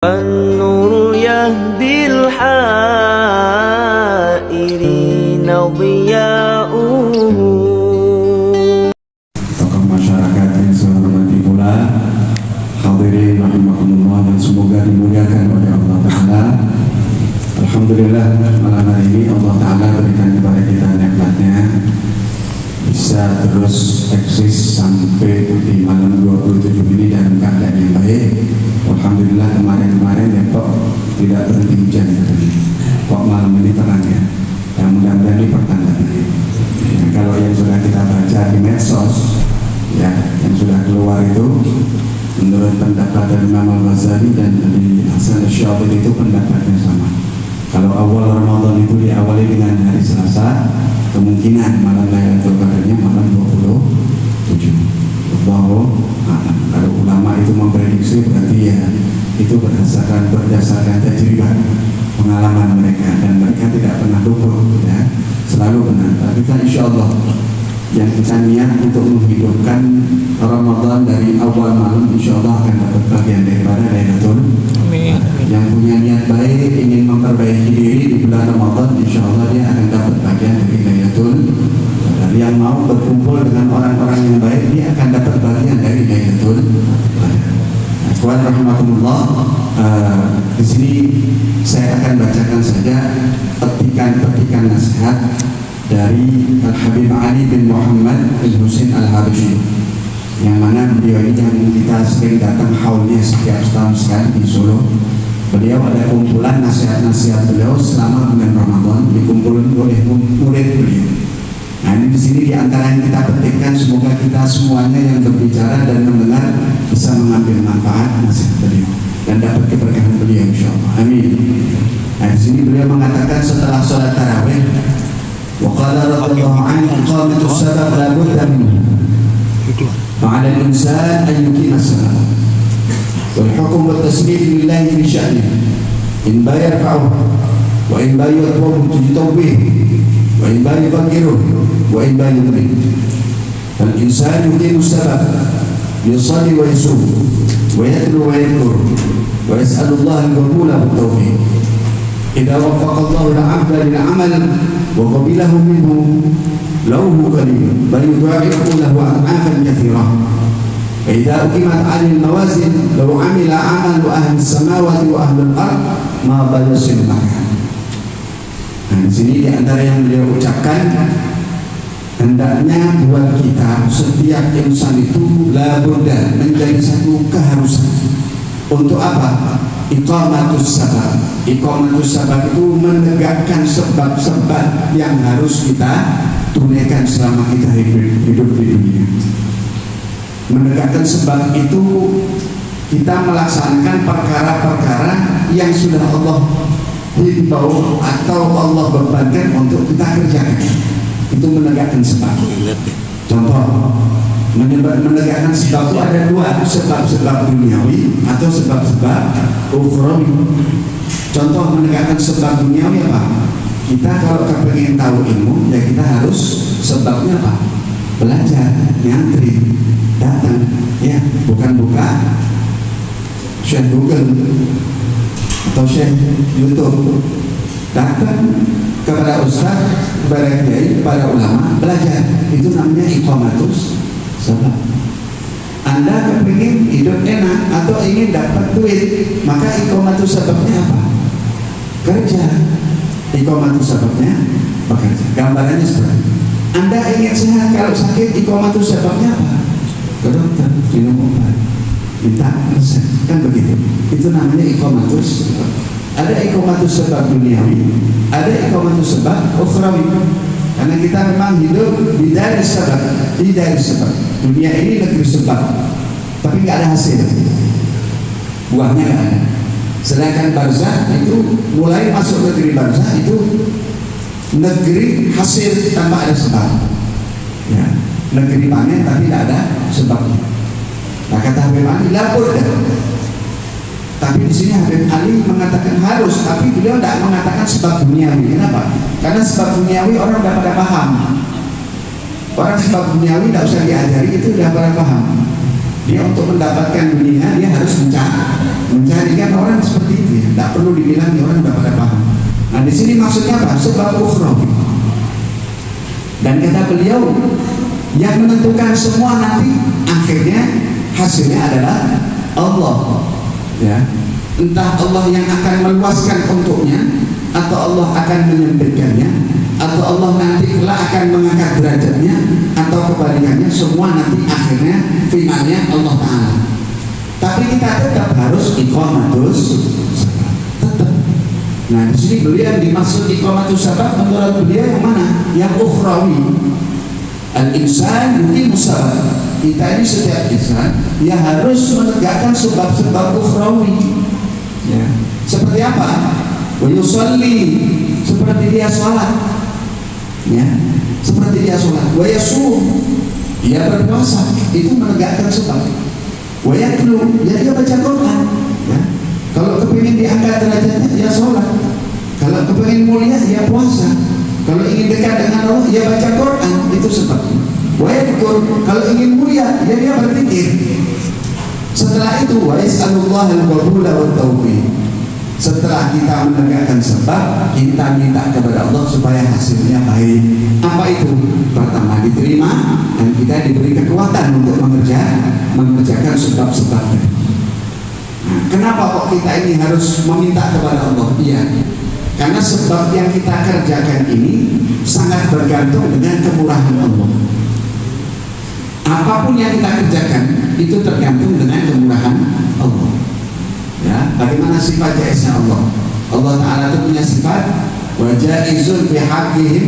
النور يهدي الحائرين ضياؤه. Tokoh masyarakat yang saya hormati pula, hadirin rahimakumullah, dan semoga dimuliakan oleh Allah Ta'ala. Alhamdulillah, malam hari ini Allah Ta'ala berikan kepada kita nikmatnya bisa terus eksis sampai di malam 27 ini dalam keadaan yang baik. Alhamdulillah, kemarin ya kok tidak berhenti hujan ya, kok malam ini terang ya. Dan mudah-mudahan ini pertanda ya, kalau yang sudah kita baca di medsos ya, yang sudah keluar itu menurut pendapat dari Imam Al-Ghazali dan dari Hasan Asy-Syadzili itu pendapatnya sama. Kalau awal Ramadan itu diawali dengan hari Selasa, kemungkinan malam Lailatul Qadarnya malam 27. Allahu a'lam. Kalau ulama itu memprediksi berarti ya itu berdasarkan tajribah, pengalaman mereka, dan mereka tidak pernah luput ya, selalu benar. Tapi kan insyaallah yang kita niat untuk menghidupkan Ramadan dari awal malam, insyaallah akan dapat bagian daripada Lailatul Qadar. Yang punya niat baik ingin memperbaiki diri di bulan Ramadan, insyaallah dia akan dapat bagian dari Lailatul Qadar. Yang mau berkumpul dengan orang-orang yang baik, dia akan dapat bagian dari Lailatul Qadar. Ikhwan rahimakumullah, di sini saya akan bacakan saja petikan-petikan nasihat dari Al-Habib Ali bin Muhammad Al-Husain Al-Habsyi, yang mana beliau ini yang kita sering datang haulnya setiap setahun sekali di Solo. Beliau ada kumpulan nasihat-nasihat beliau selama bulan Ramadan dikumpulkan oleh murid beliau. Nah, ini di sini di antara yang kita petikkan, semoga kita semuanya yang berbicara dan mendengar bisa mengambil manfaat nasihat beliau dan dapat keberkahan beliau insyaallah. Amin. Nah, di sini beliau mengatakan setelah sholat tarawih, وقال رضي الله عنه إقامة السبب لا بد منه وعلى الإنسان أن يقيم السبب والحكم والتسليم لله في شأنه إن با يرفعه وإن با يطوبه وإن با يفكره وإن با يضرب. فالإنسان يقيم السبب يصلي ويصوم ويتلو ويذكر ويسأل الله القبول والتوفيق. إذا وفق الله العبد للعمل وقبله منه لو هو قليل بل يضاعفه له أضعافا كثيرة. فإذا أقيمت عليه الموازين لو عمل عمل أهل السماوات وأهل الأرض ما بل يصل معها. Nah, di sini di antara yang beliau ucapkan, hendaknya buat kita setiap insan itu labudda, menjadi satu keharusan. Untuk apa? Iqamatus sabab. Iqamatus sabab itu menegakkan sebab-sebab yang harus kita tunaikan selama kita hidup di dunia. Menegakkan sebab itu kita melaksanakan perkara-perkara yang sudah Allah himbau atau Allah bebankan untuk kita kerjakan. Itu menegakkan sebab. Contoh, menegakkan sebab itu ada dua, sebab-sebab duniawi atau sebab-sebab ukhrawi. Contoh menegakkan sebab duniawi apa? Kita kalau ingin tahu ilmu, ya kita harus sebabnya apa? Belajar, nyantri, datang, ya, bukan buka Syekh Google atau Syekh YouTube. Datang kepada ustaz, kepada kiai, kepada ulama, belajar. Itu namanya iqamatus sebab. Anda kepingin hidup enak atau ingin dapat duit, maka iqamatus sebabnya apa? Kerja. Iqamatus sebabnya bekerja. Gambarannya seperti itu. Anda ingin sehat, kalau sakit iqamatus sebabnya apa? Ke dokter, minum obat, minta resep, kan begitu. Itu namanya iqamatus sebab. Ada iqamatus sebab duniawi, ada iqamatus sebab ukhrawi. Karena kita memang hidup di dari sebab, di dari sebab. Dunia ini negeri sebab, tapi nggak ada hasil, buahnya nggak ada. Sedangkan barzakh itu mulai masuk negeri barzakh itu negeri hasil tanpa ada sebab. Ya, negeri panen tapi tidak ada sebabnya. Nah, kata Habib Ali, lapor dah. Tapi di sini Habib Ali mengatakan harus, tapi beliau tidak mengatakan sebab duniawi. Kenapa? Karena sebab duniawi orang sudah pada paham. Orang sebab duniawi tidak usah diajari, itu sudah pada paham. Dia untuk mendapatkan dunia dia harus mencari kan orang seperti tak perlu dibilang, orang udah pada paham. Nah di sini maksudnya apa? Sebab ukhrawi. Dan kata beliau, yang menentukan semua nanti akhirnya hasilnya adalah Allah. Ya, entah Allah yang akan meluaskan untuknya, atau Allah akan menyempitkannya, atau Allah nanti pula akan mengangkat derajatnya, atau kebalikannya. Semua nanti akhirnya finalnya Allah Ta'ala. Tapi kita tetap harus iqamatus salat. Tetap. Nah di sini beliau yang dimaksud iqamatus salat menurut beliau yang mana? Yang ukhrawi. Al-insan yuqimu salat. Kita ini setiap insan ya harus menegakkan sebab-sebab ukhrawi. Ya. Seperti apa? Wa yusalli, seperti dia sholat. Ya. Seperti dia sholat. Wa yasum, dia berpuasa. Itu menegakkan sebab. Wa yatlu, ya dia baca Quran. Ya. Kalau kepingin diangkat derajatnya, dia sholat. Kalau kepingin mulia, dia puasa. Kalau ingin dekat dengan Allah, dia baca Quran. Itu sebabnya. Wa yadkur, kalau ingin mulia, dia berpikir. Setelah itu, wa yas'alullah al-qabula wa taufiq. Setelah kita menegakkan sebab, kita minta kepada Allah supaya hasilnya baik. Apa itu? Pertama diterima, dan kita diberi kekuatan untuk mengerjakan sebab-sebabnya. Nah, kenapa kok kita ini harus meminta kepada Allah? Iya, karena sebab yang kita kerjakan ini sangat bergantung dengan kemurahan Allah. Apapun yang kita kerjakan itu tergantung dengan kemurahan Allah. Ya, bagaimana sifat jaiznya Allah? Allah Ta'ala itu punya sifat wa jaizun bihaqqihim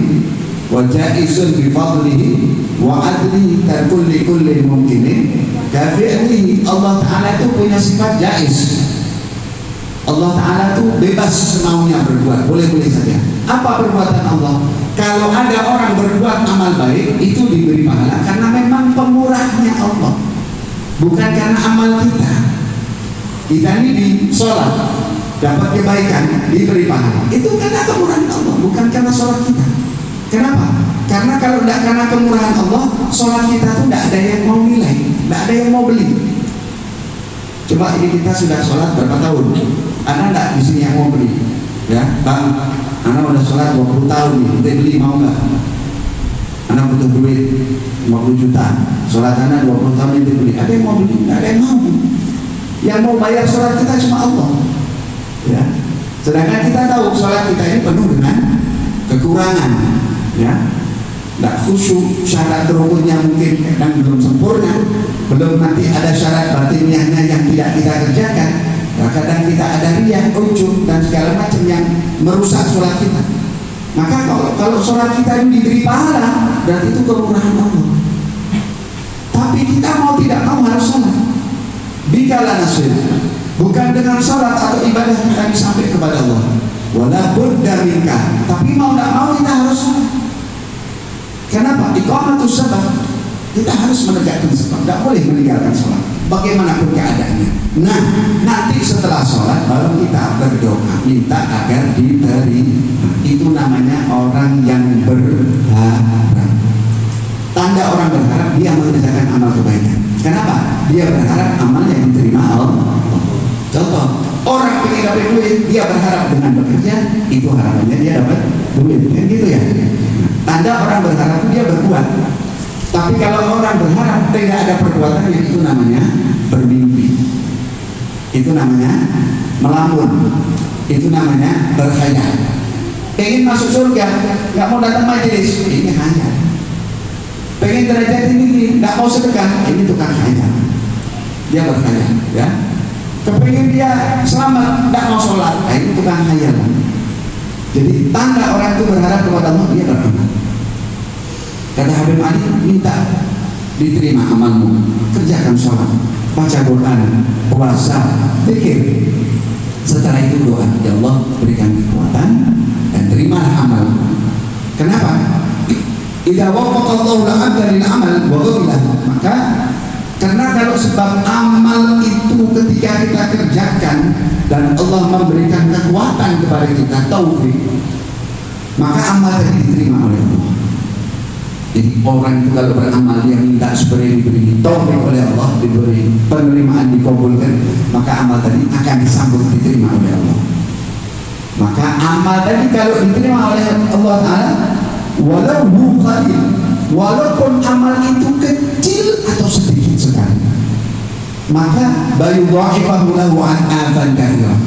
wa jaizun bifadlihi wa adlihi tarkulli kulli mumkinin kafi'lihi. Allah Ta'ala itu punya sifat jaiz. Allah Ta'ala itu bebas semaunya berbuat, boleh-boleh saja. Apa perbuatan Allah? Kalau ada orang berbuat amal baik, itu diberi pahala karena memang pemurahnya Allah, bukan karena amal kita. Kita ini di sholat dapat kebaikan, diberi pahala, itu karena kemurahan Allah, bukan karena sholat kita. Kenapa? Karena kalau tidak karena kemurahan Allah, sholat kita tuh tidak ada yang mau nilai, tidak ada yang mau beli. Coba ini kita sudah sholat berapa tahun? Ada tidak di sini yang mau beli? Ya, bang, anak udah sholat 20 tahun nih, kita beli mau nggak? Anak butuh duit 50 juta, sholat anak 20 tahun itu beli. Ada yang mau beli? Tidak ada yang mau. Yang mau bayar sholat kita cuma Allah. Ya. Sedangkan kita tahu sholat kita ini penuh dengan kekurangan. Ya. Tidak khusyuk, syarat rukunnya mungkin kadang belum sempurna, belum nanti ada syarat batiniahnya yang tidak kita kerjakan. Ya, kadang kita ada riya, ujub dan segala macam yang merusak sholat kita. Maka kalau sholat kita ini diberi pahala, dan itu kemurahan Allah. Tapi kita mau tidak mau harus sholat. Bikala nasir, bukan dengan sholat atau ibadah kita sampai kepada Allah. Wala budda minka, tapi mau tidak mau kita harus sholat. Kenapa? Iqamatus salat. Kita harus menegakkan sebab, tidak boleh meninggalkan sholat bagaimanapun keadaannya. Nah, nanti setelah sholat baru kita berdoa minta agar diberi. Itu namanya orang yang berharap. Tanda orang berharap, dia mengerjakan amal kebaikan. Kenapa? Dia berharap amalnya diterima Allah. Contoh, orang ingin dapat duit, dia berharap dengan bekerja, itu harapannya dia dapat duit. Kan gitu ya. Tanda orang berharap dia berbuat. Tapi kalau orang berharap tidak ada perbuatan, itu namanya bermimpi. Itu namanya melamun. Itu namanya berkhayal. Pengen masuk surga, nggak mau datang majelis, ini khayal. Pengen derajat tinggi, nggak mau sedekah, ini tukang khayal. Dia berkhayal, ya. Kepengen dia selamat, nggak mau sholat, ini tukang khayal. Jadi tanda orang itu berharap kepada Allah, dia beramal. Kata Habib Ali, minta diterima amalmu, kerjakan sholat, baca Quran, puasa, zikir. Setelah itu doa, ya Allah berikan kekuatan dan terimalah amal. Kenapa? Idza wafaqallahu al-'abda lil 'amal wa ghafila, maka karena kalau sebab amal itu ketika kita kerjakan dan Allah memberikan kekuatan kepada kita, taufik, maka amal tadi diterima oleh Allah. Jadi orang itu kalau beramal yang minta supaya diberi taufik oleh Allah, diberi penerimaan, dikabulkan, maka amal tadi akan disambut, diterima oleh Allah. Maka amal tadi kalau diterima oleh Allah Ta'ala, walau qalil, walaupun amal itu kecil atau sedikit sekali, maka bayudha'ifahu lahu ad'afan katsirah.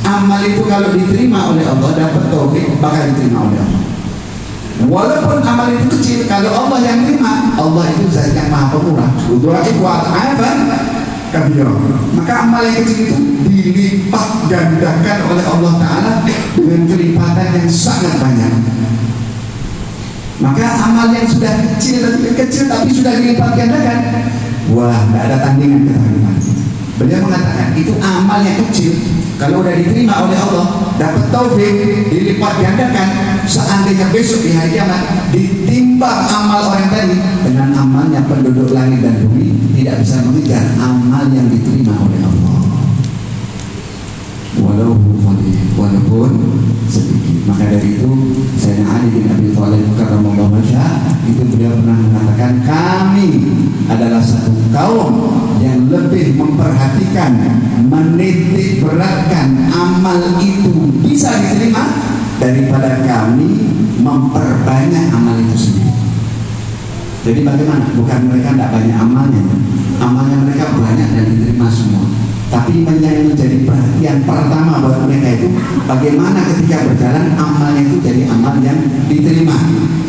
Amal itu kalau diterima oleh Allah, dapat taufik, bakal diterima oleh Allah. Walaupun amal itu kecil, kalau Allah yang terima, Allah itu zat yang maha pemurah. Yudha'ifu ad'afan katsirah. Maka amal yang kecil itu dilipat gandakan oleh Allah Ta'ala dengan kelipatan yang sangat banyak. Maka amal yang sudah kecil tapi sudah dilipat gandakan, wah, tidak ada tandingan ketahuan. Beliau mengatakan itu amal yang kecil, kalau sudah diterima oleh Allah, dapat taufik, dilipat gandakan. Seandainya besok di hari kiamat ditimbang amal orang tadi dengan amalnya penduduk langit dan bumi, tidak bisa mengejar amal yang diterima oleh Allah. Walaupun sedikit. Maka dari itu Sayyidina Ali bin Abi Thalib karramallahu wajhahu itu beliau pernah mengatakan, kami adalah satu kaum yang lebih memperhatikan, menitik beratkan amal itu bisa diterima daripada kami memperbanyak amal itu sendiri. Jadi bagaimana? Bukan mereka tidak banyak amalnya mereka banyak dan diterima semua. Tapi yang menjadi perhatian pertama buat mereka itu bagaimana ketika berjalan amalnya itu jadi amal yang diterima.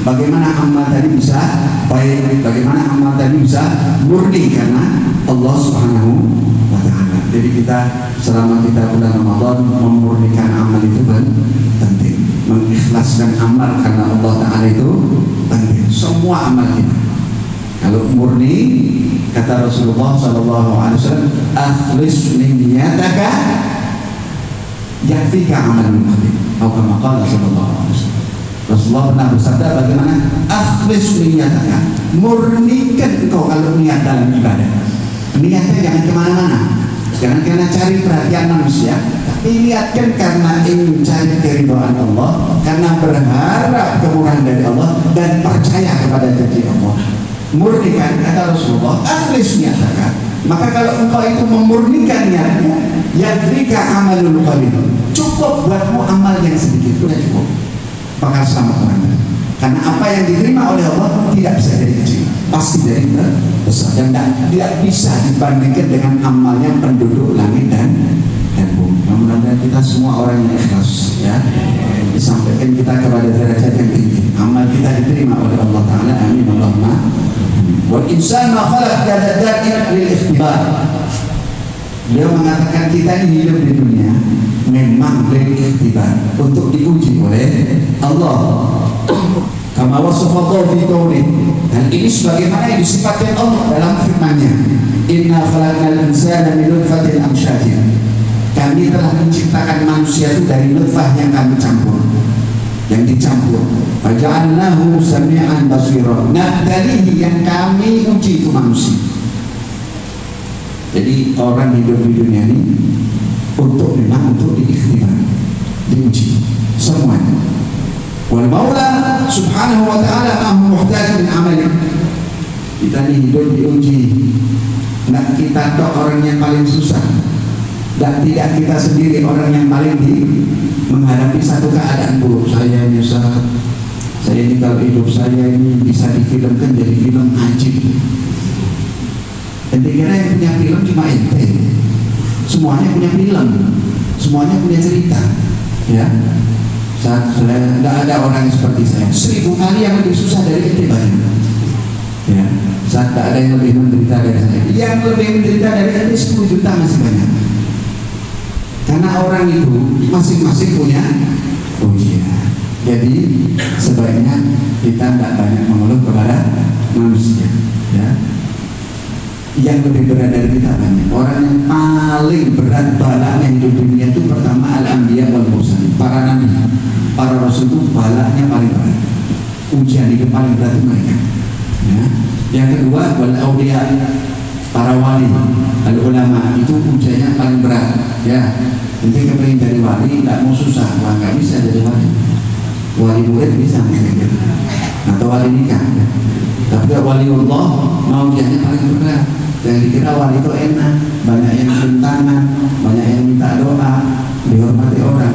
Bagaimana amal tadi bisa baik, bagaimana amal tadi bisa murni karena Allah Subhanahu wa Ta'ala. Jadi kita selama kita bulan Ramadan memurnikan amal itu penting. Mengikhlaskan amal karena Allah Ta'ala itu penting. Semua amal kita. Kalau murni, kata Rasulullah SAW, akhlis niyyataka yakfika amalun qalil. Atau kama qala sallallahu alaihi wasallam. Rasulullah pernah bersabda bagaimana? Akhlis niyyataka, murnikan engkau kalau niat dalam ibadah. Niatnya jangan kemana-mana, jangan karena cari perhatian manusia, tapi niatkan karena ingin cari keridhaan Allah, karena berharap kemurahan dari Allah dan percaya kepada janji Allah. Murnikan, kata Rasulullah, akhlis niataka. Maka kalau engkau itu memurnikan niatnya, yadrika amalul qalil, cukup buatmu amal yang sedikit, sudah cukup, bakal selamat orang. Karena apa yang diterima oleh Allah tidak bisa jadi kecil, pasti jadi besar, dan tidak bisa dibandingkan dengan amalnya penduduk langit dan bumi. Mudah-mudahan kita semua orang yang ikhlas, ya, disampaikan kita kepada derajat yang tinggi, amal kita diterima oleh Allah Ta'ala. Amin Allahumma. Wal insan ma khalaq kadadzalik lil ikhtibar. Dia mengatakan kita ini hidup di dunia memang lil ikhtibar, untuk diuji oleh Allah. Kama wasafa fi qawli, dan ini sebagaimana yang disifatkan Allah dalam firman-Nya, inna khalaqnal insana min nutfatin amsyajin. Kami telah menciptakan manusia itu dari nutfah yang kami campur, yang dicampur. Faja'alnahu sami'an basira. Nah, dari yang kami uji itu manusia. Jadi orang hidup di dunia ini memang untuk diikhtibar, diuji semuanya. Wal Maula Subhanahu wa Ta'ala mahu muhtaj min amali. Kita ini hidup diuji. Nggak kita tok orang yang paling susah, dan tidak kita sendiri orang yang paling menghadapi satu keadaan buruk. Saya nyesal, saya ini kalau hidup saya ini bisa difilmkan jadi film ajib. Ente kira yang punya film cuma ente? Semuanya punya film, semuanya punya cerita, ya. Saya nggak ada orang seperti saya. 1000 kali yang lebih susah dari ente banyak, ya. Saat tak ada yang lebih menderita dari saya. Yang lebih menderita dari ente 10 juta masih banyak. Karena orang itu masing-masing punya ujian. Jadi sebaiknya kita tidak banyak mengeluh kepada manusia, ya. Yang lebih berat dari kita banyak. Orang yang paling berat balanya hidup dunia itu pertama al-anbiya wal mursalin, para nabi, para rasul itu balanya paling berat. Ujian hidup paling berat itu mereka, ya. Yang kedua wal auliya, para wali, al ulama, itu ujiannya paling berat, ya. Nanti kepengen jadi wali tidak mau susah, wah nggak bisa jadi wali. Wali murid bisa, atau wali nikah, ya. Tapi waliullah mau ujiannya paling berat. Yang dikira wali itu enak, banyak yang cium tangan, banyak yang minta doa, dihormati orang.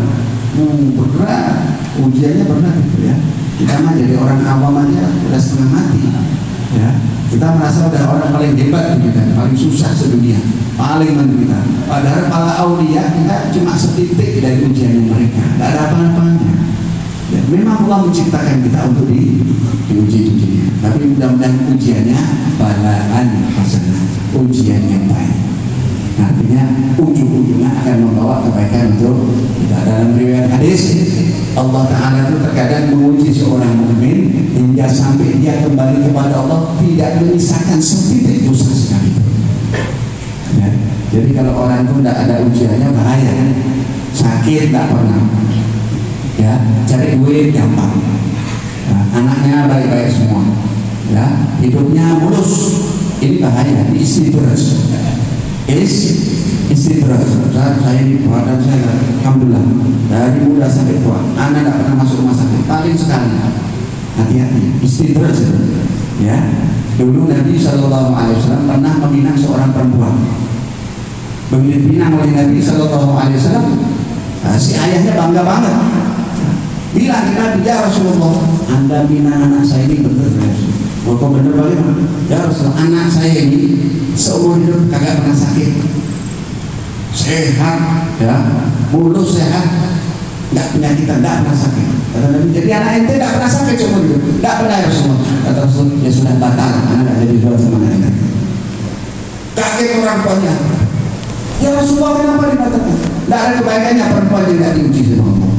Berat ujiannya berat gitu ya. Kita mah jadi orang awam aja udah setengah mati ya. Kita merasa udah orang paling hebat gitu kan, paling susah sedunia, paling menderita. Padahal para aulia kita cuma setitik dari ujian mereka, nggak ada apa-apanya. Ya, memang Allah menciptakan kita untuk diuji dunia, tapi mudah-mudahan ujiannya balaan hasanah, ujian yang baik. Artinya ujung-ujungnya akan membawa kebaikan untuk kita. Dalam riwayat hadis, Allah Ta'ala itu terkadang menguji seorang mukmin hingga sampai dia kembali kepada Allah tidak menyisakan setitik dosa sekali. Ya. Jadi kalau orang itu tidak ada ujiannya bahaya, sakit tidak pernah, ya cari duit gampang, nah, anaknya baik-baik semua, ya hidupnya mulus, ini bahaya, ini istidraj. Istidraj. Saya ini badan saya alhamdulillah dari muda sampai tua, anak tidak pernah masuk rumah sakit, paling sekali. Hati-hati, istidraj. Ya, dulu Nabi SAW pernah meminang seorang perempuan. Begitu pinang oleh Nabi SAW, si ayahnya bangga banget. Bilang Nabi, ya Rasulullah, Anda minang anak saya ini benar ya. Kok benar bagaimana? Ya Rasulullah, anak saya ini seumur hidup kagak pernah sakit, sehat, ya, mulus sehat, nggak penyakitan, nggak pernah sakit. Kata Nabi, jadi anak ente nggak pernah sakit seumur hidup, nggak pernah ya Rasulullah. Kata Rasul, ya sudah batal, anak nggak jadi jual sama anak. Kaget orang tuanya. Ya Rasulullah, kenapa dibatalkan? Nggak ada kebaikannya perempuan yang nggak diuji sama Allah.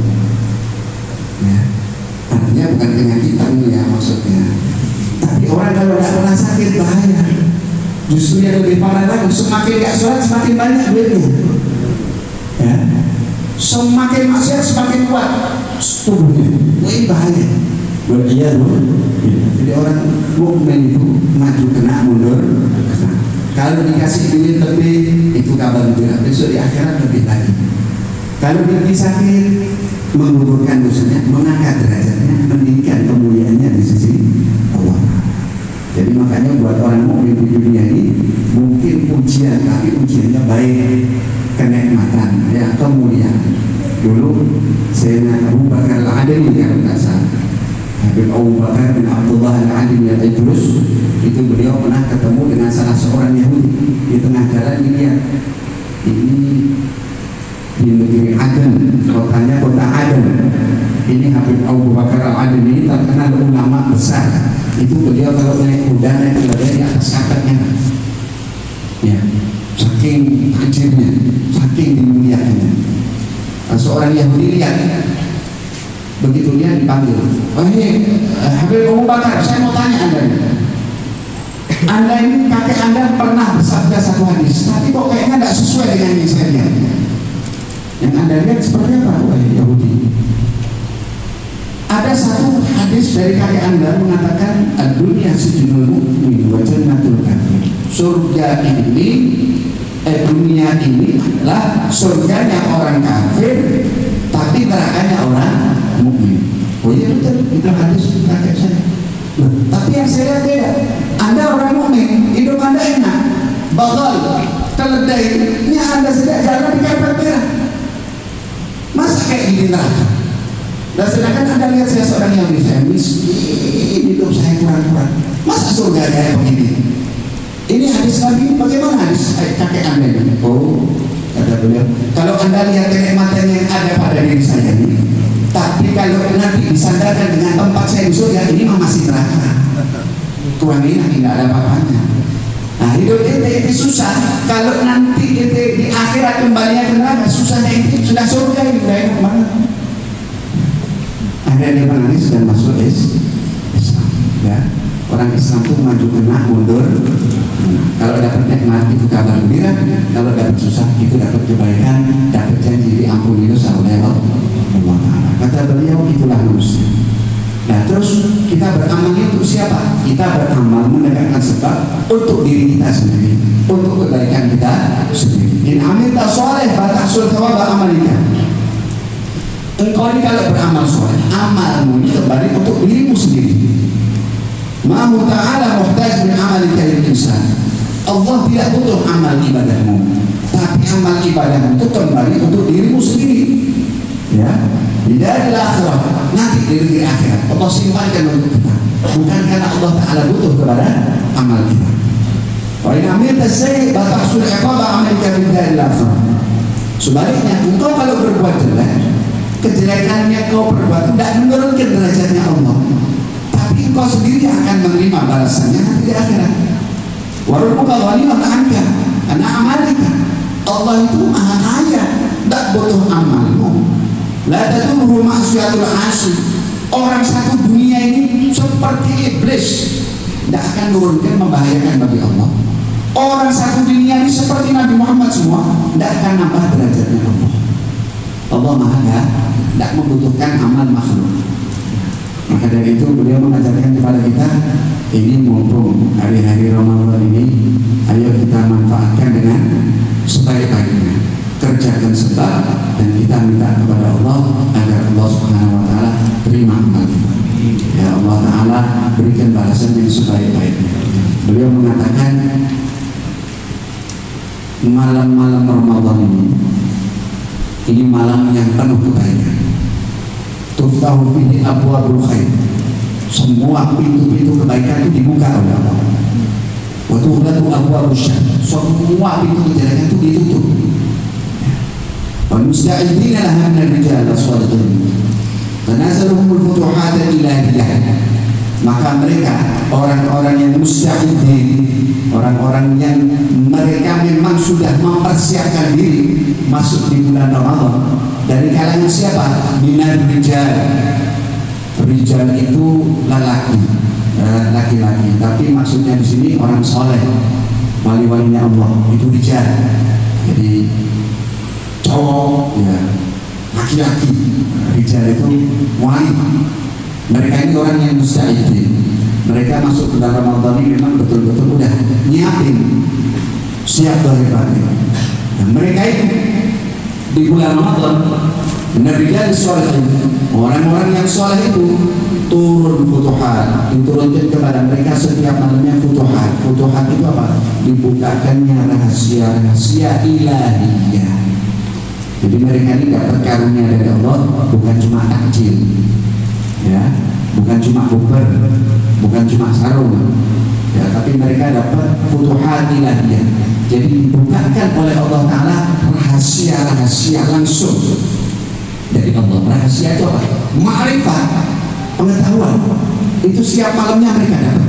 Ya, artinya bukan penyakitan ya maksudnya. Tapi orang kalau nggak pernah sakit bahaya. Justru yang lebih parah lagi, semakin nggak sholat semakin banyak duitnya. Ya, semakin maksiat semakin kuat tubuhnya. Ini bahaya. Jadi orang mukmin itu maju kena mundur kena. Kalau dikasih duit lebih itu kabar juga. Besok di akhirat lebih lagi. Kalau dia sakit menggugurkan dosanya, mengangkat derajatnya, meninggikan kemuliaannya di sisi Allah. Jadi makanya buat orang mukmin di dunia ini mungkin ujian, tapi ujiannya baik, kenikmatan, ya kemuliaan. Dulu Sayyidina Abu Bakar Al-Adani kalau tidak salah, Habib Abu Bakar bin Abdullah Al-Adani Al-Idrus, itu beliau pernah ketemu dengan salah seorang Yahudi di tengah jalan. Ini di negeri Aden, kotanya kota Aden. Ini Habib Abu Bakar Al-Adani ini terkenal ulama besar. Itu beliau kalau naik kuda, naik keledai di atas kakaknya, ya, saking tajirnya, saking dimuliakannya. Seorang Yahudi lihat, begitu dia dipanggil, oh ini Habib Abu Bakar, saya mau tanya Anda ini kakek Anda pernah bersabda satu hadis, tapi kok kayaknya tidak sesuai dengan yang saya lihat. Yang Anda lihat seperti apa, wahai Yahudi? Ada satu hadis dari kakek Anda mengatakan dunia sijnul mu'min wa jannatul kafir. Surga ini, dunia ini lah surganya orang kafir, tapi nerakanya orang mukmin. Oh iya betul, itu hadis kakek saya. Tapi yang saya lihat beda. Anda orang mukmin, hidup Anda enak, bagal, keledai, ini Anda sedang jalan di karpet merah. Masa kayak gini neraka? Dan sedangkan Anda lihat saya seorang yang bisa miskin, hidup saya kurang-kurang. Masa surga kayak begini? Ini hadis Nabi, bagaimana hadis kakek Anda ini? Oh, kata beliau, kalau Anda lihat kenikmatan yang ada pada diri saya ini, tapi kalau nanti disandarkan dengan tempat saya di surga, ini masih neraka. Tuhan ini tidak ada apa-apanya. Nah, hidup itu susah. Kalau nanti di akhirat kembalinya ke neraka, susahnya itu sudah surga ini udah enak banget. Ada yang menangis dan masuk Islam, ya. Orang Islam itu maju kena mundur. Kalau dapat nikmat itu kabar gembira, kalau dapat susah itu dapat kebaikan, dapat janji diampuni dosa oleh Allah. Kata beliau, itulah manusia. Nah terus kita beramal untuk siapa? Kita beramal mendekatkan sebab untuk diri kita sendiri, untuk kebaikan kita sendiri. In amilta sholeh batahsul thawab amalika. Engkau ini kalau beramal soleh, amalmu ini kembali untuk dirimu sendiri. Ma'ahu ta'ala muhtaj min amalika lil insan. Allah tidak butuh amal ibadahmu, tapi amal ibadahmu itu kembali untuk dirimu sendiri. Ya, di dari akhirah di negeri akhirat. Allah simpankan untuk kita, bukan karena Allah Ta'ala butuh kepada amal kita. Wa in amilta sayyi'atan fatahsul iqaba amalika min daril akhirah. Sebaliknya, engkau kalau berbuat jelek, kejelekannya kau berbuat tidak menurunkan derajatnya Allah, tapi engkau sendiri akan menerima balasannya nanti di akhirat. Wa rabbuka ghaniyun 'anka an a'malika. Allah itu maha kaya, tidak butuh amalmu. La tadurru ma'siyatul 'asi. Orang satu dunia ini seperti iblis, tidak akan menurunkan membahayakan bagi Allah. Orang satu dunia ini seperti Nabi Muhammad semua, tidak akan nambah derajatnya Allah. Allah maha kaya, tidak membutuhkan amal makhluk. Maka dari itu beliau mengajarkan kepada kita, ini mumpung hari-hari Ramadan ini, ayo kita manfaatkan dengan sebaik-baiknya, kerjakan sebab, dan kita minta kepada Allah agar Allah Subhanahu wa Ta'ala terima amal kita. Ya Allah Ta'ala berikan balasan yang sebaik-baiknya. Beliau mengatakan, malam-malam Ramadan ini malam yang penuh kebaikan. Tuftahu fihi abwabul khair. Semua pintu-pintu kebaikan itu dibuka oleh Allah. Wa tughlaqu abwabus syarr. Semua pintu kejelekan itu ditutup. Wal musta'idina laha min ar-rijal as-sadiqin. Tanazaluhumul futuhat al-ilahiyah. Maka mereka orang-orang yang musta'idin, orang-orang yang mereka memang sudah mempersiapkan diri masuk di bulan Ramadan. Dari kalangan siapa? Minar rijal. Rijal itu lelaki, laki-laki. Tapi maksudnya di sini orang soleh, wali-walinya Allah itu rijal. Jadi cowok, ya, laki-laki. Rijal itu wali. Mereka ini orang yang musta'idin. Mereka masuk ke dalam Ramadan ini memang betul-betul udah nyiapin, siap dari batin. Dan mereka itu di bulan Ramadan, Nabi-Nabi soleh, orang-orang yang soleh itu turun futuhat, diturunkan kepada mereka setiap malamnya futuhat. Futuhat itu apa? Dibukakannya rahasia-rahasia ilahiyah. Jadi mereka ini dapat karunia dari Allah, bukan cuma takjil, ya, bukan cuma bukber, bukan cuma sarung, ya, tapi mereka dapat futuhat ilahiyah. Jadi dibukakan oleh Allah Ta'ala rahasia-rahasia langsung dari Allah. Rahasia itu apa? Ma'rifat, pengetahuan. Itu setiap malamnya mereka dapat.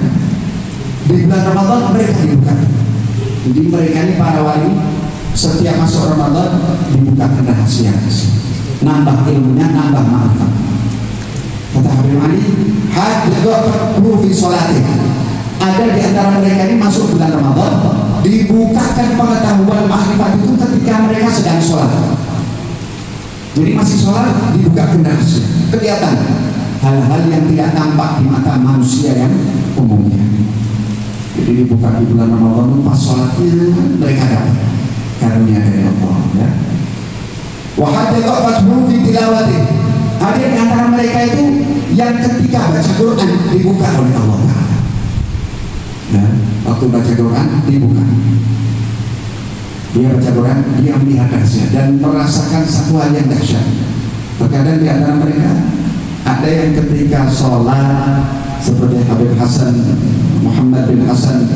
Di bulan Ramadan mereka dibuka. Jadi mereka ini para wali, setiap masuk Ramadan dibukakan rahasia-rahasia. Nambah ilmunya, nambah ma'rifat. Kata Habib Ali, hadza fi sholatih. Ada di antara mereka ini masuk bulan Ramadan, dibukakan pengetahuan makrifat itu ketika mereka sedang sholat. Jadi masih sholat, dibukakan rahasia, kelihatan hal-hal yang tidak tampak di mata manusia yang umumnya. Jadi dibuka di bulan Ramadan pas sholatnya mereka dapat karunia dari Allah, ya. Wa hadza fathu fi tilawati. Ada di antara mereka itu yang ketika baca Quran dibuka oleh Allah Ta'ala. Nah, waktu baca Quran dibuka, dia baca Quran, dia melihat rahasia dan merasakan satu hal yang dahsyat. Terkadang di antara mereka ada yang ketika sholat seperti Habib Hasan Muhammad bin Hasan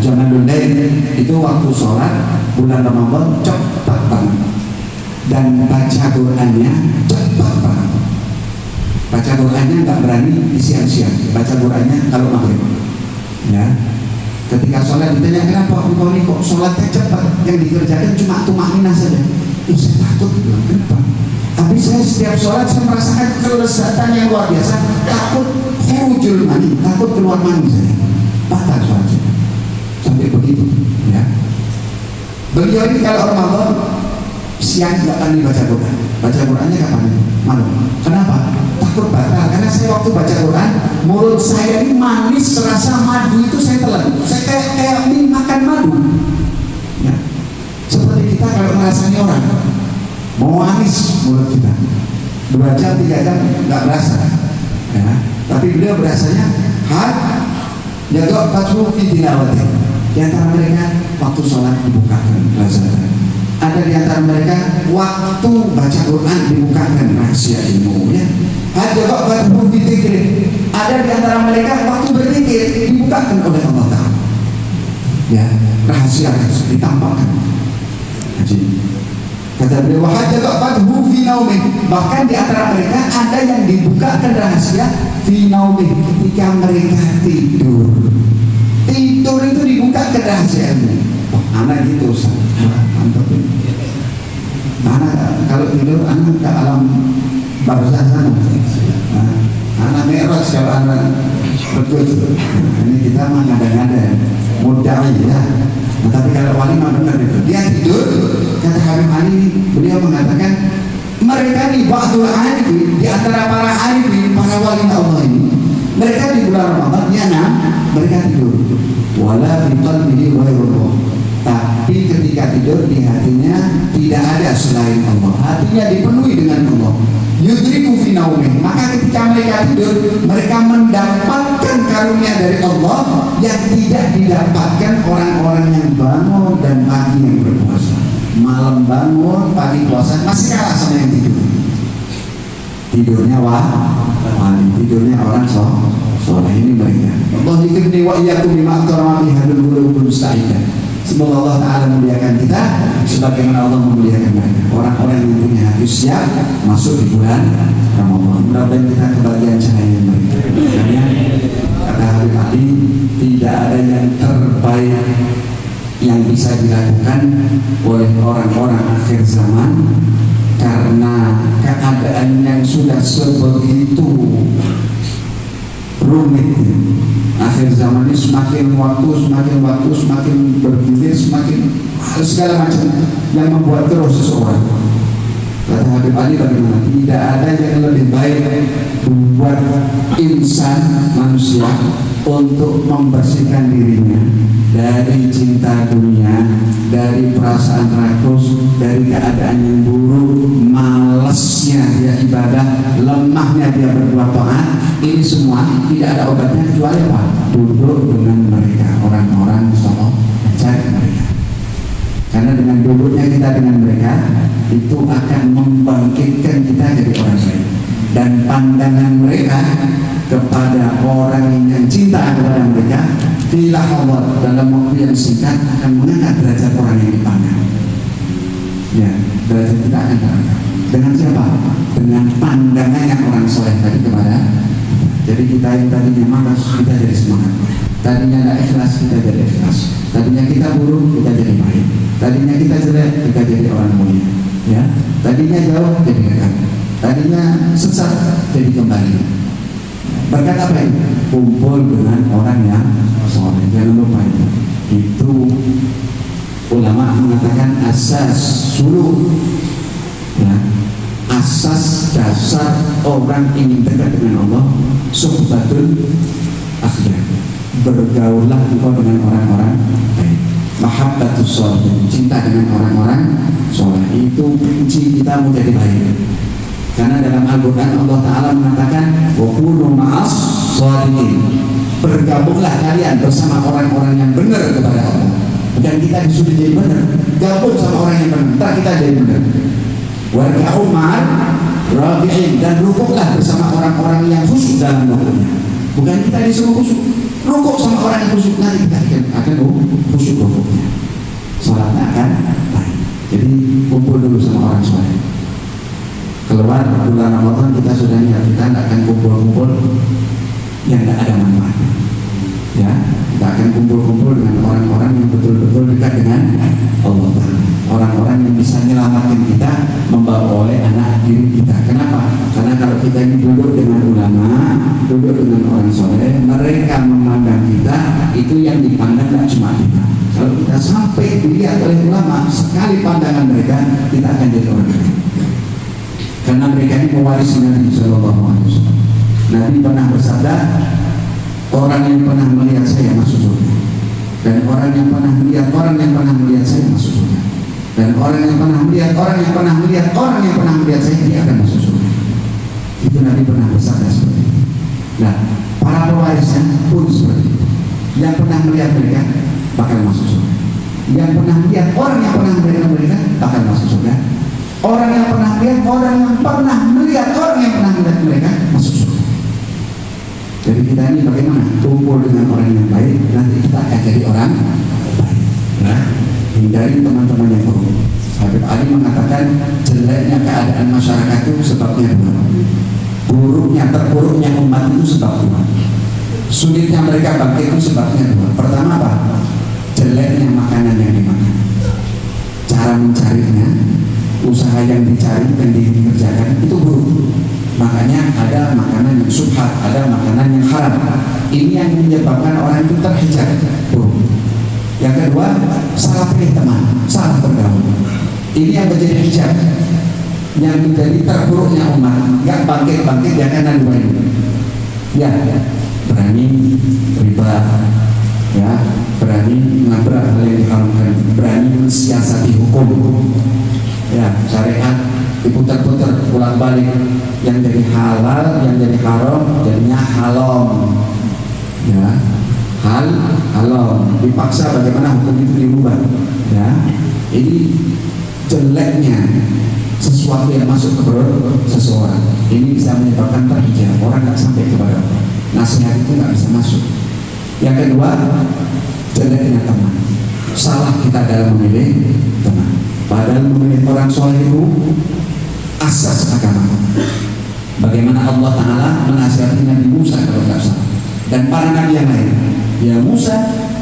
Jamaluddin, itu waktu sholat bulan Ramadan cepat banget dan baca Qurannya cepat banget. Baca Qurannya nggak berani di siang-siang, baca Qurannya kalau maghrib, ya. Ketika sholat ditanya, kenapa engkau ini kok sholatnya cepat, yang dikerjakan cuma tumakninah saja? Saya takut, kenapa? Tapi saya setiap sholat saya merasakan kelezatan yang luar biasa. Takut khurujul mani, takut keluar mani saya, batal sholatnya. Sampai begitu, ya. Beliau ini kalau Ramadan siang tidak akan dibaca Quran. Baca Qurannya kapan itu? Malam. Kenapa? Takut batal. Karena saya waktu baca Quran, mulut saya ini manis, serasa madu itu saya telan. Saya kayak makan madu, ya. Seperti kita kalau merasani orang, mau manis mulut kita, 2 jam 3 jam nggak berasa, ya. Tapi beliau berasanya jaga fathu fi tilawati. Di antara mereka waktu sholat dibukakan razatan. Ada di antara mereka waktu baca Quran dibukakan rahasia ilmunya. Ada waktu berzikir. Ada di antara mereka waktu berzikir dibukakan oleh Allah Taala. Ya, rahasia ditampakkan. Haji. Kata beliau, wahajat fadhu fi naumih. Bahkan di antara mereka ada yang dibukakan rahasia fi naumih ketika mereka tidur. Tidur itu dibukakan rahasia ilmu. Anak gitu Ustaz. Mantap. Anak kalau tidur anak ke alam barzah sana. Anak mi'raj kalau anak betul. Ini kita mah ngada-ngada mudda'i ya. Nah, tapi kalau wali mah benar itu. Dia tidur, kata Habib Ali, beliau mengatakan mereka di ba'dul arifin, di antara para arifin, para wali Allah ini, mereka di bulan Ramadan ya mereka tidur. Wala fi qalbihi ghairullah. Tapi ketika tidur di hatinya tidak ada selain Allah. Hatinya dipenuhi dengan Allah. Yudriku fi naumih. Maka ketika mereka tidur, mereka mendapatkan karunia dari Allah yang tidak didapatkan orang-orang yang bangun dan pagi yang berpuasa. Malam bangun, pagi puasa, masih kalah sama yang tidur. Tidurnya wali, tidurnya orang soleh ini mereka. Allah yukirni wa iyyakum bima aqtarama bihi hadul qulubul musta'idah. Semoga Allah Ta'ala memuliakan kita sebagaimana Allah memuliakan mereka. Orang-orang yang punya hati siap masuk di bulan Ramadan. Mudah-mudahan kita kebagian cahaya mereka. Makanya kata Habib Ali, tidak ada yang terbaik yang bisa dilakukan oleh orang-orang akhir zaman, karena keadaan yang sudah sebegitu rumit. Akhir zaman ini semakin bergilir, semakin segala macam yang membuat terus seseorang. Kata Habib Ali, bagaimana? Tidak ada yang lebih baik buat insan manusia untuk membersihkan dirinya dari cinta dunia, dari perasaan rakus, dari keadaan yang buruk, malesnya dia ibadah, lemahnya dia berbuat taat. Ini semua tidak ada obatnya kecuali apa? Duduk dengan mereka, orang-orang soleh, cari mereka. Karena dengan duduknya kita dengan mereka itu akan membangkitkan kita jadi orang baik. Dan pandangan mereka kepada orang yang cinta kepada mereka, bila Allah dalam waktu yang singkat akan mengangkat derajat orang yang dipandang. Ya, derajat kita akan terangkat. Dengan siapa? Dengan pandangannya orang soleh tadi kepada. Jadi kita yang tadinya malas, kita jadi semangat. Tadinya tidak ikhlas, kita jadi ikhlas. Tadinya kita buruk, kita jadi baik. Tadinya kita jelek, kita jadi orang mulia. Ya, tadinya jauh, jadi dekat. Tadinya sesat, jadi kembali. Berkat apa ini? Kumpul dengan orang yang soleh. Jangan lupa itu. Itu ulama mengatakan asas suluk. Ya, asas dasar orang ingin dekat dengan Allah, suhbatul akhyar. Bergaullah engkau dengan orang-orang baik. Mahabbatus sholihin, cinta dengan orang-orang soleh. Itu kunci kita menjadi baik. Karena dalam Al-Quran Allah Ta'ala mengatakan wa kunu ma'as sholihin. Bergabunglah kalian bersama orang-orang yang benar kepada Allah. Bukan kita disuruh jadi benar, gabung sama orang yang benar, ntar kita jadi benar. Warka'u ma'al rabi'in, dan rukuklah bersama orang-orang yang khusyuk dalam rukuknya. Bukan kita disuruh khusyuk, rukuk sama orang yang khusyuk, nanti kita akan khusyuk rukuknya. Salatnya akan baik. Jadi kumpul dulu sama orang soleh. Keluar bulan Ramadan kita sudah niat, kita tidak akan kumpul-kumpul yang tidak ada manfaatnya. Ya, kita akan kumpul-kumpul dengan orang-orang yang betul-betul dekat dengan Allah Ta'ala. Orang-orang yang bisa menyelamatkan kita, membawa oleh anak diri kita. Kenapa? Karena kalau kita ini duduk dengan ulama, duduk dengan orang soleh, mereka memandang kita, itu yang dipandang tidak cuma kita. Kalau kita sampai dilihat oleh ulama, sekali pandangan mereka, kita akan jadi orang baik. Karena mereka ini mewarisi Nabi Sallallahu Alaihi Wasallam. Nabi pernah bersabda, orang yang pernah melihat saya masuk surga, dan orang yang pernah melihat orang yang pernah melihat saya masuk surga, dan orang yang pernah melihat orang yang pernah melihat orang yang pernah melihat saya, dia akan masuk surga. Itu Nabi pernah bersabda seperti itu. Nah, para pewarisnya pun seperti itu. Yang pernah melihat mereka bakal masuk surga. Yang pernah lihat orang yang pernah melihat mereka akan masuk surga. Orang yang pernah lihat orang yang pernah melihat orang yang pernah melihat mereka masuk surga. Jadi kita ini bagaimana? Kumpul dengan orang yang baik, nanti kita akan jadi orang baik. Nah, hindari teman-teman yang buruk. Habib Ali mengatakan jeleknya keadaan masyarakat itu sebabnya dua. Buruknya, terburuknya umat itu sebab dua. Sulitnya mereka bangkit itu sebabnya dua. Pertama apa? Jeleknya makanan yang dimakan, cara mencarinya, usaha yang dicari dan dikerjakan itu buruk. Makanya ada makanan yang subhat, ada makanan yang haram. Ini yang menyebabkan orang itu terhijab, buruk. Yang kedua, salah pilih teman, salah bergaul. Ini yang menjadi hijab, yang menjadi terburuknya umat. Gak bangkit-bangkit ya karena dua ini. Ya, berani riba, ya, berani menabrak hal yang diharamkan, berani mensiasati hukum, ya, syariat diputar-putar pulang balik, yang jadi halal, yang jadi haram, jadinya haram, ya, haram, dipaksa bagaimana hukum itu dirubah, ya, ini jeleknya sesuatu yang masuk ke perut seseorang. Ini bisa menyebabkan terhijab, orang nggak sampai kepada Allah. Nasihat itu nggak bisa masuk. Yang kedua, jeleknya teman. Salah kita dalam memilih teman. Padahal memilih orang soleh itu asas agama. Bagaimana Allah Ta'ala menasihati Nabi Musa kalau nggak salah, dan para nabi yang lain. Ya Musa,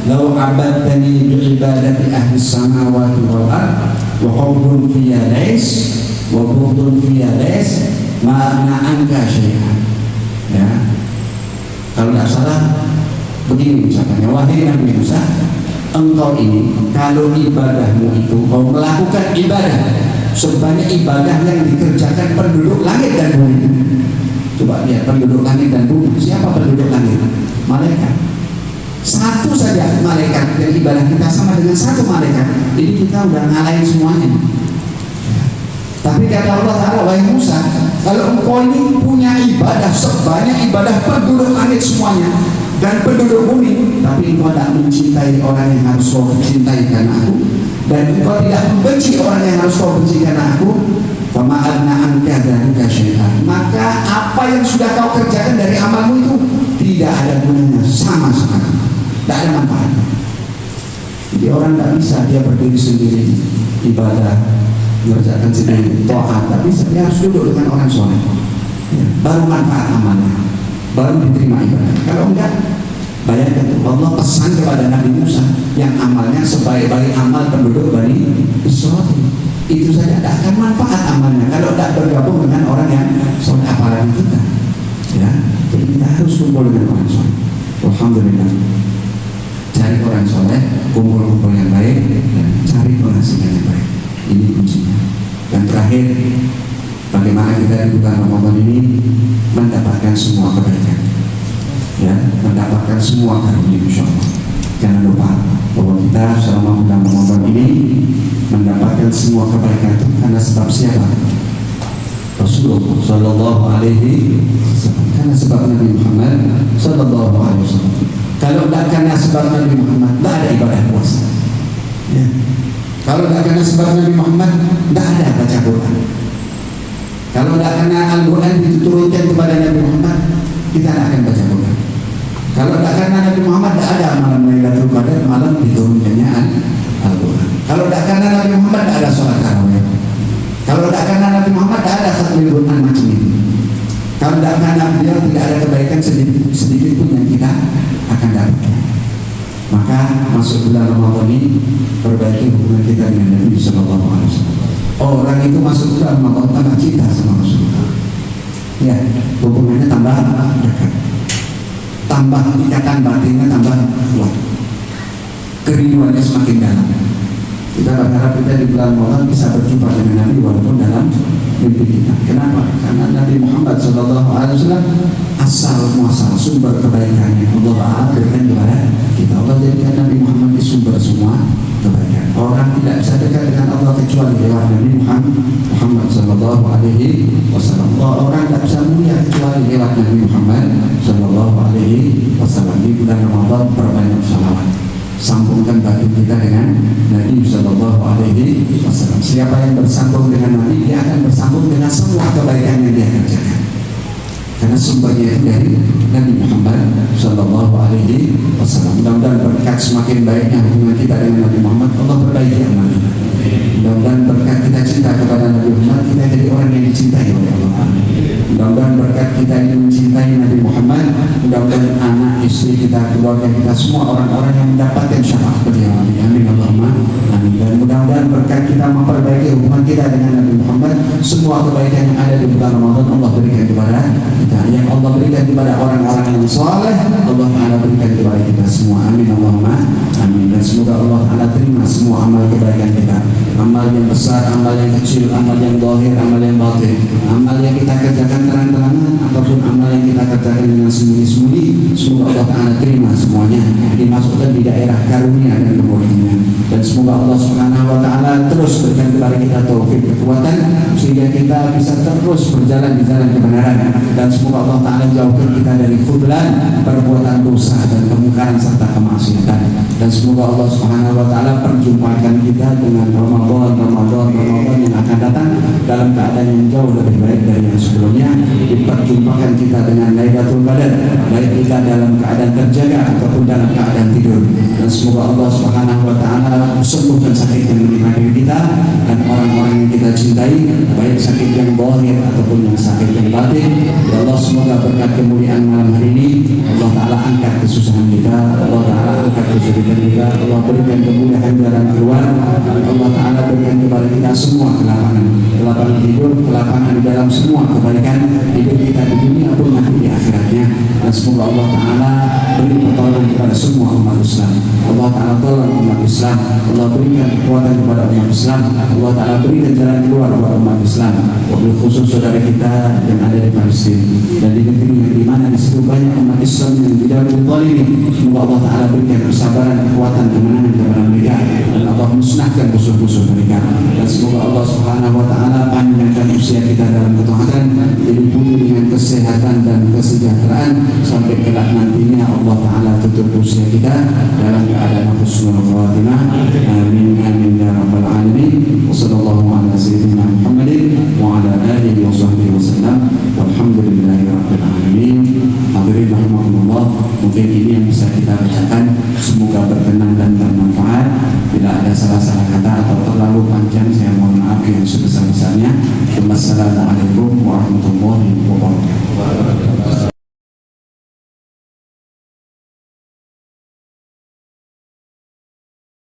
lau abadtani bi'ibadati ahli samawati wal ard wa qawdun fiyya lays wa bughdun fiyya lays ma'anka syai'an. Ya, kalau nggak salah begini ucapannya, wahai Nabi Musa, engkau ini kalau ibadahmu itu kau melakukan ibadah sebanyak ibadah yang dikerjakan penduduk langit dan bumi. Coba lihat penduduk langit dan bumi. Siapa penduduk langit? Malaikat. Satu saja malaikat yang ibadah kita sama dengan satu malaikat, ini kita udah ngalahin semuanya. Tapi kata Allah Ta'ala, wahai Musa, kalau engkau ini punya ibadah sebanyak ibadah penduduk langit semuanya dan penduduk bumi, tapi engkau tidak mencintai orang yang harus kau cintai karena aku, dan engkau tidak membenci orang yang harus kau benci karena aku, fama'adna anka dzalika syai'an, maka apa yang sudah kau kerjakan dari amalmu itu tidak ada gunanya sama sekali, tidak ada manfaatnya. Jadi orang tidak bisa dia berdiri sendiri ibadah, mengerjakan sendiri taat, tapi dia harus duduk dengan orang soleh, ya, baru manfaat amalnya, baru diterima ibadah. Kalau enggak, bayangkan Allah pesan kepada Nabi Musa yang amalnya sebaik-baik amal penduduk Bani Israil, itu saja tidak akan manfaat amalnya kalau tidak bergabung dengan orang yang soleh, apalagi kita, ya. Jadi kita harus kumpul dengan orang soleh. Alhamdulillah, cari orang soleh, kumpul-kumpul yang baik, dan cari penghasilan yang baik. Ini kuncinya. Dan terakhir, bagaimana kita di bulan Ramadan ini mendapatkan semua kebaikan, ya, mendapatkan semua karunia insyaallah. Jangan lupa bahwa kita selama bulan Ramadan ini mendapatkan semua kebaikan itu karena sebab siapa? Rasulullah Sallallahu Alaihi Wasallam. Karena sebab Nabi Muhammad Sallallahu Alaihi Wasallam. Kalau tidak karena sebab Nabi Muhammad, tidak ada ibadah puasa, ya. Kalau tidak karena sebab Nabi Muhammad, tidak ada baca Quran. Kalau tidak karena Al-Quran diturunkan kepada Nabi Muhammad, kita tidak akan baca Quran. Kalau tidak karena Nabi Muhammad, tidak ada malam Lailatul Qadar, malam diturunkannya Al-Quran. Kalau tidak karena Nabi Muhammad, tidak ada sholat tarawih. Kalau tidak karena Nabi Muhammad, tidak ada khatmul Quran macam ini. Kalau tidak karena beliau, tidak ada kebaikan sedikit pun yang kita akan dapatkan. Maka masuk bulan Ramadan ini, perbaiki hubungan kita dengan Nabi Sallallahu Alaihi Wasallam. Orang itu masuk bulan Ramadan tambah cinta sama Rasulullah, ya, hubungannya tambah dekat, tambah ikatan batinnya tambah kuat, kerinduannya semakin dalam. Kita berharap kita di bulan Ramadan bisa berjumpa dengan Nabi walaupun dalam mimpi kita. Kenapa? Karena Nabi Muhammad Sallallahu Alaihi Wasallam asal muasal sumber kebaikannya Allah berikan kepada kita. Allah jadikan Nabi Muhammad di sumber semua kebaikan. Orang tidak bisa dekat dengan Allah kecuali lewat Nabi Muhammad Sallallahu Alaihi Wasallam. Orang tidak bisa mulia kecuali lewat Nabi Muhammad Sallallahu Alaihi Wasallam. Di bulan Ramadan perbanyak salawat. sambungkan batin kita dengan Nabi Sallallahu Alaihi Wasallam. Siapa yang bersambung dengan Nabi, dia akan bersambung dengan semua kebaikan yang dia kerjakan. Karena sumbernya itu dari Nabi Muhammad Sallallahu Alaihi Wasallam. Mudah-mudahan berkat semakin baiknya hubungan kita dengan Nabi Muhammad, Allah perbaiki amal kita. Mudah-mudahan berkat kita cinta kepada Nabi Muhammad, kita jadi orang yang dicintai oleh Allah. Mudah-mudahan berkat kita ini mencintai Nabi Muhammad, mudah-mudahan anak, istri kita, keluarga kita, semua orang-orang yang mendapatkan syafaat beliau. Amin Allahumma amin. Dan mudah-mudahan berkat kita memperbaiki hubungan kita dengan Nabi Muhammad, semua kebaikan yang ada di bulan Ramadan Allah berikan kepada kita. Yang Allah berikan kepada orang-orang yang saleh, Allah Ta'ala berikan kepada kita semua. Amin Allahumma amin. Dan semoga Allah Ta'ala terima semua amal kebaikan kita, amal yang besar, amal yang kecil, amal yang zahir, amal yang batin, amal yang kita kerjakan terang-terangan ataupun amal yang kita kerjakan dengan sembunyi-sembunyi. Semoga Allah Ta'ala terima semuanya, dimasukkan di daerah karunia dan kemuliaan. Dan semoga Allah Subhanahu Wa Ta'ala terus berikan kepada kita taufik, kekuatan, sehingga kita bisa terus berjalan di jalan kebenaran. Dan semoga Allah Ta'ala jauhkan kita dari khudlan, perbuatan dosa dan kemungkaran serta kemaksiatan. Dan semoga Allah Subhanahu Wa Ta'ala perjumpakan kita dengan Ramadan yang akan datang dalam keadaan yang jauh lebih baik dari yang sebelumnya. Diperjumpakan kita dengan Lailatul Qadar, baik kita dalam keadaan terjaga ataupun dalam keadaan tidur. Dan semoga Allah Subhanahu Wa Ta'ala sembuhkan sakit yang menimpa diri kita dan orang-orang yang kita cintai, baik sakit yang zahir ataupun yang sakit yang batin. Ya Allah, semoga berkat kemuliaan malam hari ini Allah Ta'ala angkat kesusahan kita, Allah Ta'ala angkat kesulitan kita, Allah berikan kemuliaan jalan keluar, Allah Ta'ala berikan kepada kita semua kelapangan hidup, kelapangan di dalam semua kebaikan hidup kita di dunia pun nanti di akhiratnya. Dan semoga Allah Ta'ala beri pertolongan kepada semua umat Islam. Allah Ta'ala tolong umat Islam, Allah berikan kekuatan kepada umat Islam, Allah Ta'ala berikan jalan keluar kepada umat Islam, wabil khusus saudara kita yang ada di Palestina dan di negeri yang dimana di situ banyak umat Islam yang tidak berzalimi. Semoga Allah Ta'ala berikan kesabaran, kekuatan, kemenangan kepada mereka, dan Allah musnahkan musuh-musuh mereka. Dan semoga Allah Subhanahu Wa Ta'ala panjangkan usia kita dalam ketaatan, diliputi dengan kesehatan dan kesejahteraan sampai kelak nantinya Allah Ta'ala tutup usia kita dalam keadaan husnul khawatimah. Amin amin ya rabbal alamin. Wassallallahu ala sayyidina Muhammadin wa ala alihi wa sahbihi wasallam. Walhamdulillahi rabbil alamin. Hadirin rahimakumullah, mungkin ini yang bisa kita bacakan, semoga berkenan dan bermanfaat. Bila ada salah-salah kata atau terlalu panjang, saya mohon maaf yang sebesar-besarnya. Wassalamualaikum warahmatullahi wabarakatuh.